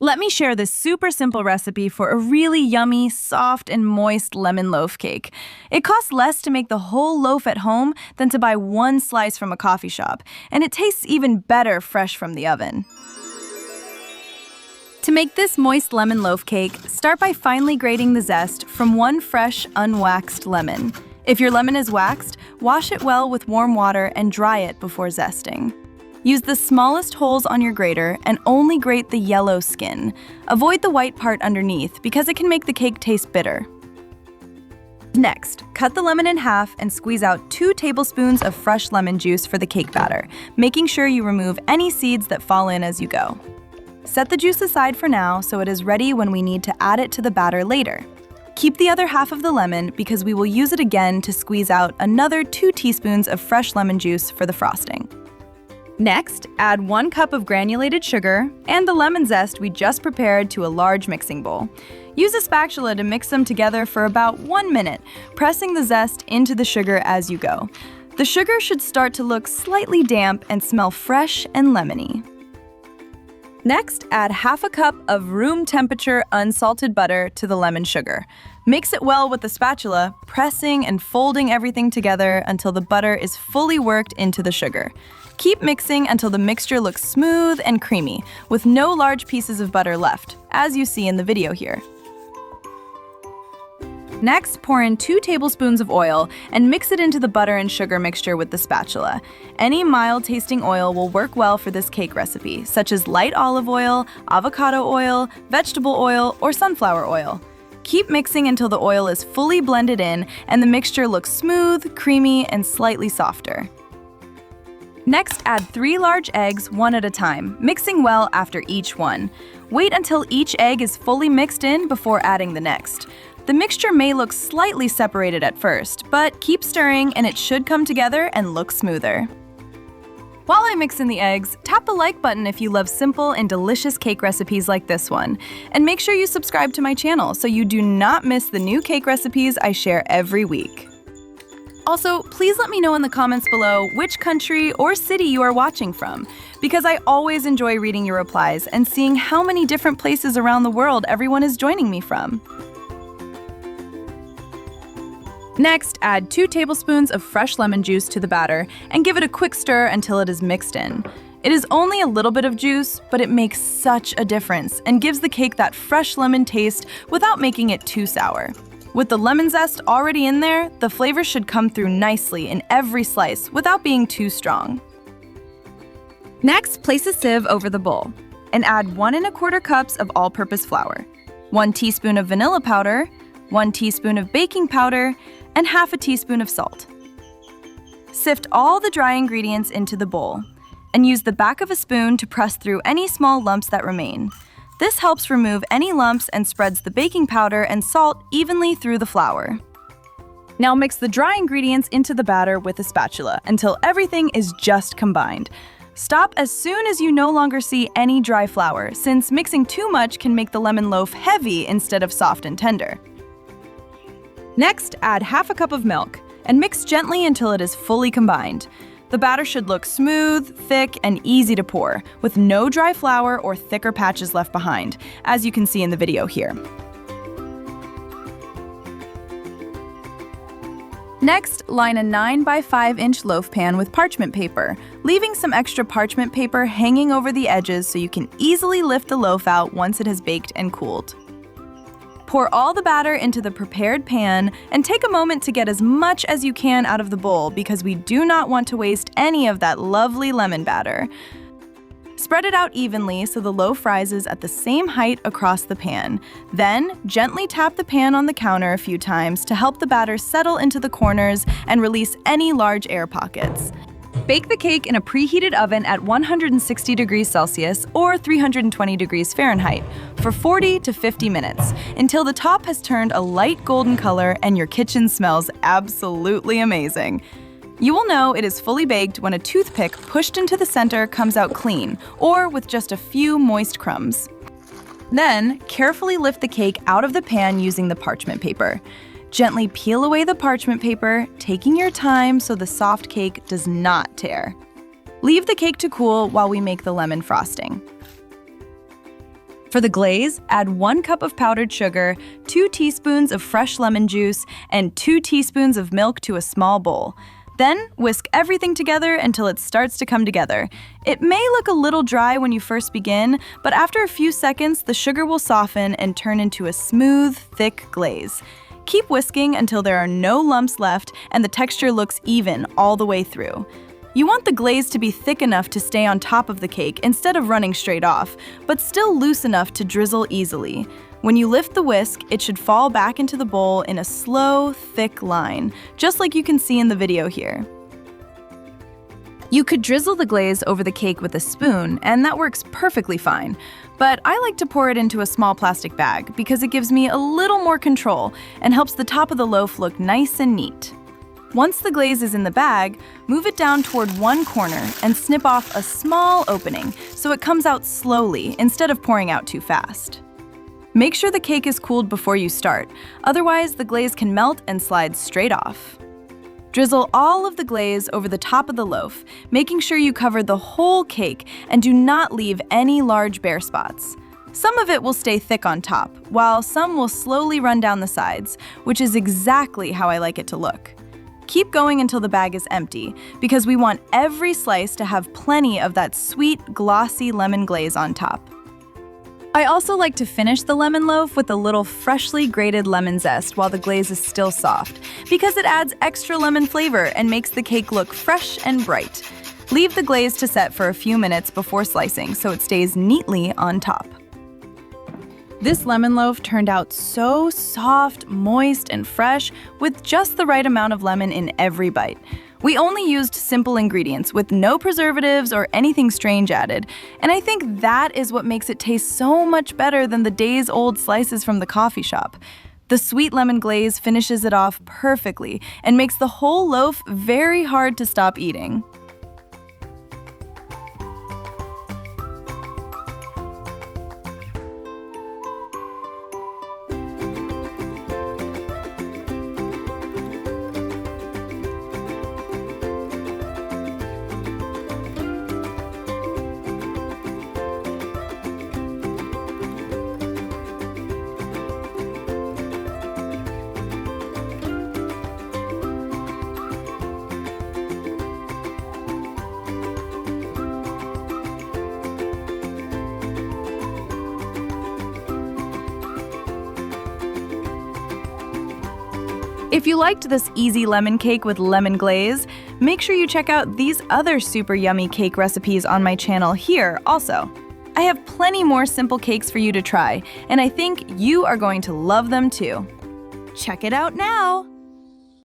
Let me share this super simple recipe for a really yummy, soft, and moist lemon loaf cake. It costs less to make the whole loaf at home than to buy one slice from a coffee shop, and it tastes even better fresh from the oven. To make this moist lemon loaf cake, start by finely grating the zest from one fresh, unwaxed lemon. If your lemon is waxed, wash it well with warm water and dry it before zesting. Use the smallest holes on your grater and only grate the yellow skin. Avoid the white part underneath because it can make the cake taste bitter. Next, cut the lemon in half and squeeze out 2 tablespoons of fresh lemon juice for the cake batter, making sure you remove any seeds that fall in as you go. Set the juice aside for now so it is ready when we need to add it to the batter later. Keep the other half of the lemon because we will use it again to squeeze out another 2 teaspoons of fresh lemon juice for the frosting. Next, add 1 cup of granulated sugar and the lemon zest we just prepared to a large mixing bowl. Use a spatula to mix them together for about 1 minute, pressing the zest into the sugar as you go. The sugar should start to look slightly damp and smell fresh and lemony. Next, add half a cup of room temperature unsalted butter to the lemon sugar. Mix it well with the spatula, pressing and folding everything together until the butter is fully worked into the sugar. Keep mixing until the mixture looks smooth and creamy, with no large pieces of butter left, as you see in the video here. Next, pour in 2 tablespoons of oil and mix it into the butter and sugar mixture with the spatula. Any mild-tasting oil will work well for this cake recipe, such as light olive oil, avocado oil, vegetable oil, or sunflower oil. Keep mixing until the oil is fully blended in and the mixture looks smooth, creamy, and slightly softer. Next, add 3 large eggs one at a time, mixing well after each one. Wait until each egg is fully mixed in before adding the next. The mixture may look slightly separated at first, but keep stirring and it should come together and look smoother. While I mix in the eggs, tap the like button if you love simple and delicious cake recipes like this one. And make sure you subscribe to my channel so you do not miss the new cake recipes I share every week. Also, please let me know in the comments below which country or city you are watching from, because I always enjoy reading your replies and seeing how many different places around the world everyone is joining me from. Next, add 2 tablespoons of fresh lemon juice to the batter and give it a quick stir until it is mixed in. It is only a little bit of juice, but it makes such a difference and gives the cake that fresh lemon taste without making it too sour. With the lemon zest already in there, the flavor should come through nicely in every slice without being too strong. Next, place a sieve over the bowl and add 1 1/4 cups of all-purpose flour, 1 teaspoon of vanilla powder, 1 teaspoon of baking powder, and half a teaspoon of salt. Sift all the dry ingredients into the bowl and use the back of a spoon to press through any small lumps that remain. This helps remove any lumps and spreads the baking powder and salt evenly through the flour. Now mix the dry ingredients into the batter with a spatula until everything is just combined. Stop as soon as you no longer see any dry flour, since mixing too much can make the lemon loaf heavy instead of soft and tender. Next, add half a cup of milk and mix gently until it is fully combined. The batter should look smooth, thick, and easy to pour, with no dry flour or thicker patches left behind, as you can see in the video here. Next, line a 9 by 5 inch loaf pan with parchment paper, leaving some extra parchment paper hanging over the edges so you can easily lift the loaf out once it has baked and cooled. Pour all the batter into the prepared pan and take a moment to get as much as you can out of the bowl because we do not want to waste any of that lovely lemon batter. Spread it out evenly so the loaf rises at the same height across the pan. Then, gently tap the pan on the counter a few times to help the batter settle into the corners and release any large air pockets. Bake the cake in a preheated oven at 160 degrees Celsius or 320 degrees Fahrenheit for 40 to 50 minutes until the top has turned a light golden color and your kitchen smells absolutely amazing. You will know it is fully baked when a toothpick pushed into the center comes out clean or with just a few moist crumbs. Then, carefully lift the cake out of the pan using the parchment paper. Gently peel away the parchment paper, taking your time so the soft cake does not tear. Leave the cake to cool while we make the lemon frosting. For the glaze, add 1 cup of powdered sugar, 2 teaspoons of fresh lemon juice, and 2 teaspoons of milk to a small bowl. Then, whisk everything together until it starts to come together. It may look a little dry when you first begin, but after a few seconds, the sugar will soften and turn into a smooth, thick glaze. Keep whisking until there are no lumps left and the texture looks even all the way through. You want the glaze to be thick enough to stay on top of the cake instead of running straight off, but still loose enough to drizzle easily. When you lift the whisk, it should fall back into the bowl in a slow, thick line, just like you can see in the video here. You could drizzle the glaze over the cake with a spoon, and that works perfectly fine. But I like to pour it into a small plastic bag because it gives me a little more control and helps the top of the loaf look nice and neat. Once the glaze is in the bag, move it down toward one corner and snip off a small opening so it comes out slowly instead of pouring out too fast. Make sure the cake is cooled before you start, otherwise the glaze can melt and slide straight off. Drizzle all of the glaze over the top of the loaf, making sure you cover the whole cake and do not leave any large bare spots. Some of it will stay thick on top, while some will slowly run down the sides, which is exactly how I like it to look. Keep going until the bag is empty, because we want every slice to have plenty of that sweet, glossy lemon glaze on top. I also like to finish the lemon loaf with a little freshly grated lemon zest while the glaze is still soft, because it adds extra lemon flavor and makes the cake look fresh and bright. Leave the glaze to set for a few minutes before slicing so it stays neatly on top. This lemon loaf turned out so soft, moist, and fresh with just the right amount of lemon in every bite. We only used simple ingredients with no preservatives or anything strange added, and I think that is what makes it taste so much better than the days-old slices from the coffee shop. The sweet lemon glaze finishes it off perfectly and makes the whole loaf very hard to stop eating. If you liked this easy lemon cake with lemon glaze, make sure you check out these other super yummy cake recipes on my channel here also. I have plenty more simple cakes for you to try, and I think you are going to love them too. Check it out now!